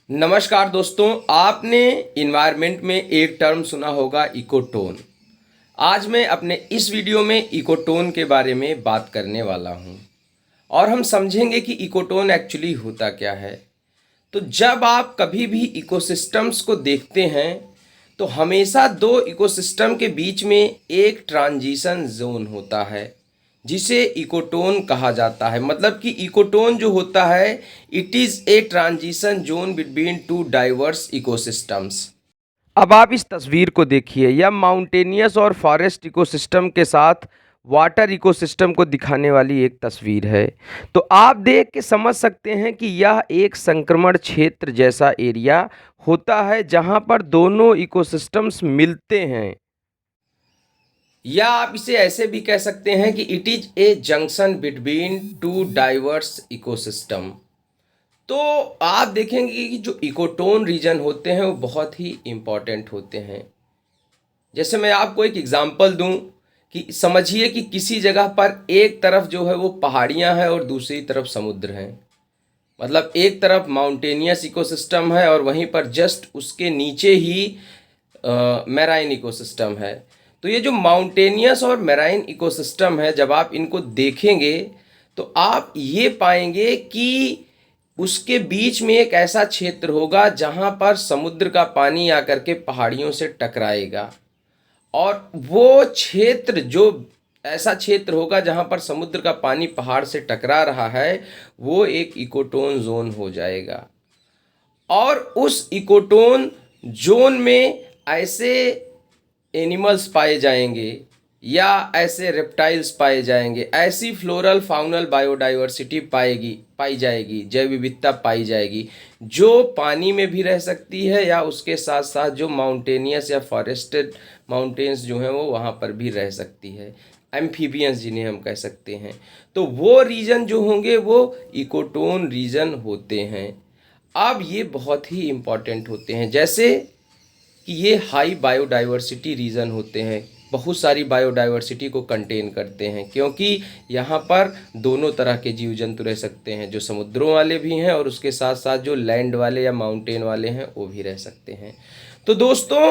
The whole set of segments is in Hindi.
नमस्कार दोस्तों, आपने इन्वायरमेंट में एक टर्म सुना होगा इकोटोन। आज मैं अपने इस वीडियो में इकोटोन के बारे में बात करने वाला हूं और हम समझेंगे कि इकोटोन एक्चुअली होता क्या है। तो जब आप कभी भी इकोसिस्टम्स को देखते हैं तो हमेशा दो इकोसिस्टम के बीच में एक ट्रांजिशन जोन होता है जिसे इकोटोन कहा जाता है। मतलब कि इकोटोन जो होता है it is a transition zone between two diverse ecosystems. अब आप इस तस्वीर को देखिए, यह माउंटेनियस और फॉरेस्ट इकोसिस्टम के साथ वाटर इकोसिस्टम को दिखाने वाली एक तस्वीर है। तो आप देख के समझ सकते हैं कि यह एक संक्रमण क्षेत्र जैसा एरिया होता है जहां पर दोनों इकोसिस्टम्स मिलते हैं, या आप इसे ऐसे भी कह सकते हैं कि it is a junction between two diverse ecosystem. तो आप देखेंगे कि जो इकोटोन रीजन होते हैं वो बहुत ही इम्पॉर्टेंट होते हैं। जैसे मैं आपको एक एग्जांपल दूं कि समझिए कि किसी जगह पर एक तरफ जो है वो पहाड़ियां हैं और दूसरी तरफ समुद्र हैं। मतलब एक तरफ माउंटेनियस इकोसिस्टम है और वहीं पर जस्ट उसके नीचे ही मैराइन इकोसिस्टम है। तो ये जो माउंटेनियस और मैराइन इकोसिस्टम है, जब आप इनको देखेंगे तो आप ये पाएंगे कि उसके बीच में एक ऐसा क्षेत्र होगा जहाँ पर समुद्र का पानी आकर के पहाड़ियों से टकराएगा, और वो क्षेत्र जो ऐसा क्षेत्र होगा जहाँ पर समुद्र का पानी पहाड़ से टकरा रहा है वो एक इकोटोन जोन हो जाएगा। और उस इकोटोन जोन में ऐसे एनिमल्स पाए जाएंगे या ऐसे रेप्टाइल्स पाए जाएंगे, ऐसी फ्लोरल फाउनल बायोडाइवर्सिटी पाई जाएगी, जैव विविधता पाई जाएगी जो पानी में भी रह सकती है या उसके साथ साथ जो माउंटेनियस या फॉरेस्टेड माउंटेन्स जो हैं वो वहाँ पर भी रह सकती है, एम्फीबियंस जिन्हें हम कह सकते हैं। तो वो रीजन जो होंगे वो इकोटोन रीजन होते हैं। अब ये बहुत ही इम्पॉर्टेंट होते हैं, जैसे कि ये हाई बायोडाइवर्सिटी रीजन होते हैं, बहुत सारी बायोडाइवर्सिटी को कंटेन करते हैं, क्योंकि यहाँ पर दोनों तरह के जीव जंतु रह सकते हैं, जो समुद्रों वाले भी हैं और उसके साथ साथ जो लैंड वाले या माउंटेन वाले हैं वो भी रह सकते हैं। तो दोस्तों,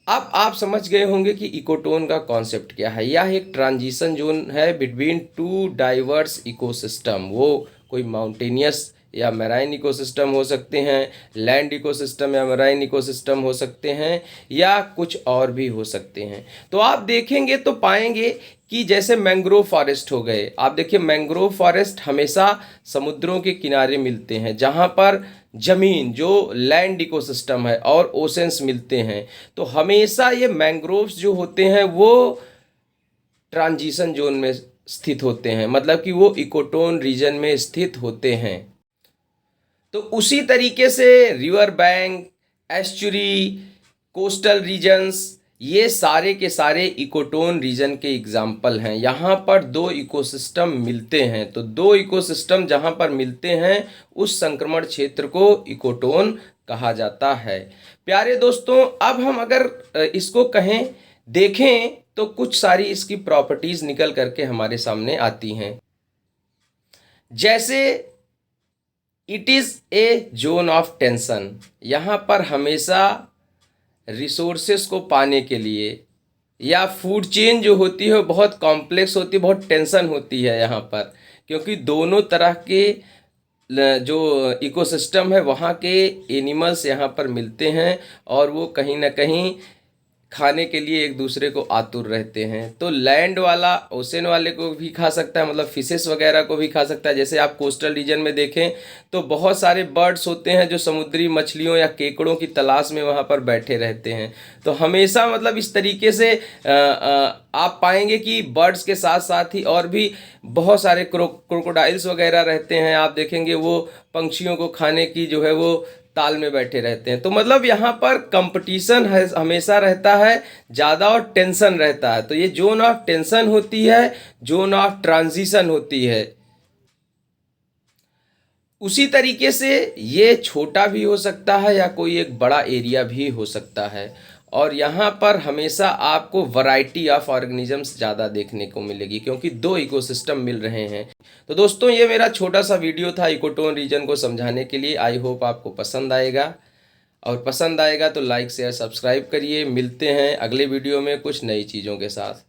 अब आप समझ गए होंगे कि इकोटोन का कॉन्सेप्ट क्या है। यह एक ट्रांजिशन जोन है बिटवीन टू डाइवर्स इकोसिस्टम। वो कोई माउंटेनियस या मैराइन इकोसिस्टम हो सकते हैं, लैंड इकोसिस्टम या मैराइन इकोसिस्टम हो सकते हैं, या कुछ और भी हो सकते हैं। तो आप देखेंगे तो पाएंगे कि जैसे मैंग्रोव फॉरेस्ट हो गए, आप देखिए मैंग्रोव फॉरेस्ट हमेशा समुद्रों के किनारे मिलते हैं जहाँ पर जमीन जो लैंड इकोसिस्टम है और ओशंस मिलते हैं। तो हमेशा ये मैंग्रोव्स जो होते हैं वो ट्रांजिशन जोन में स्थित होते हैं, मतलब कि वो इकोटोन रीजन में स्थित होते हैं। तो उसी तरीके से river bank, estuary, coastal regions, ये सारे के सारे इकोटोन रीजन के एग्जाम्पल हैं। यहाँ पर दो इकोसिस्टम मिलते हैं, तो दो इकोसिस्टम जहाँ पर मिलते हैं उस संक्रमण क्षेत्र को इकोटोन कहा जाता है। प्यारे दोस्तों, अब हम अगर इसको कहें देखें तो कुछ सारी इसकी प्रॉपर्टीज निकल करके हमारे सामने आती हैं। जैसे it is a zone of tension. यहाँ पर हमेशा रिसोर्सेस को पाने के लिए या फूड चेन जो होती है बहुत कॉम्प्लेक्स होती है, बहुत टेंशन होती है यहाँ पर, क्योंकि दोनों तरह के जो इकोसिस्टम है वहाँ के एनिमल्स यहाँ पर मिलते हैं और वो कहीं ना कहीं खाने के लिए एक दूसरे को आतुर रहते हैं। तो लैंड वाला ओशन वाले को भी खा सकता है, मतलब फिशेस वगैरह को भी खा सकता है। जैसे आप कोस्टल रीजन में देखें तो बहुत सारे बर्ड्स होते हैं जो समुद्री मछलियों या केकड़ों की तलाश में वहाँ पर बैठे रहते हैं। तो हमेशा मतलब इस तरीके से आप पाएंगे कि बर्ड्स के साथ साथ ही और भी बहुत सारे क्रोकोडाइल्स वगैरह रहते हैं। आप देखेंगे वो पंछियों को खाने की जो है वो ताल में बैठे रहते हैं। तो मतलब यहाँ पर कंपटीशन है, हमेशा रहता है ज़्यादा, और टेंशन रहता है। तो ये जोन ऑफ टेंशन होती है, जोन ऑफ ट्रांजिशन होती है। उसी तरीके से ये छोटा भी हो सकता है या कोई एक बड़ा एरिया भी हो सकता है। और यहाँ पर हमेशा आपको वैरायटी ऑफ ऑर्गेनिजम्स ज़्यादा देखने को मिलेगी क्योंकि दो इकोसिस्टम मिल रहे हैं। तो दोस्तों ये मेरा छोटा सा वीडियो था इकोटोन रीजन को समझाने के लिए। आई होप आपको पसंद आएगा, और पसंद आएगा तो लाइक शेयर सब्सक्राइब करिए। मिलते हैं अगले वीडियो में कुछ नई चीज़ों के साथ।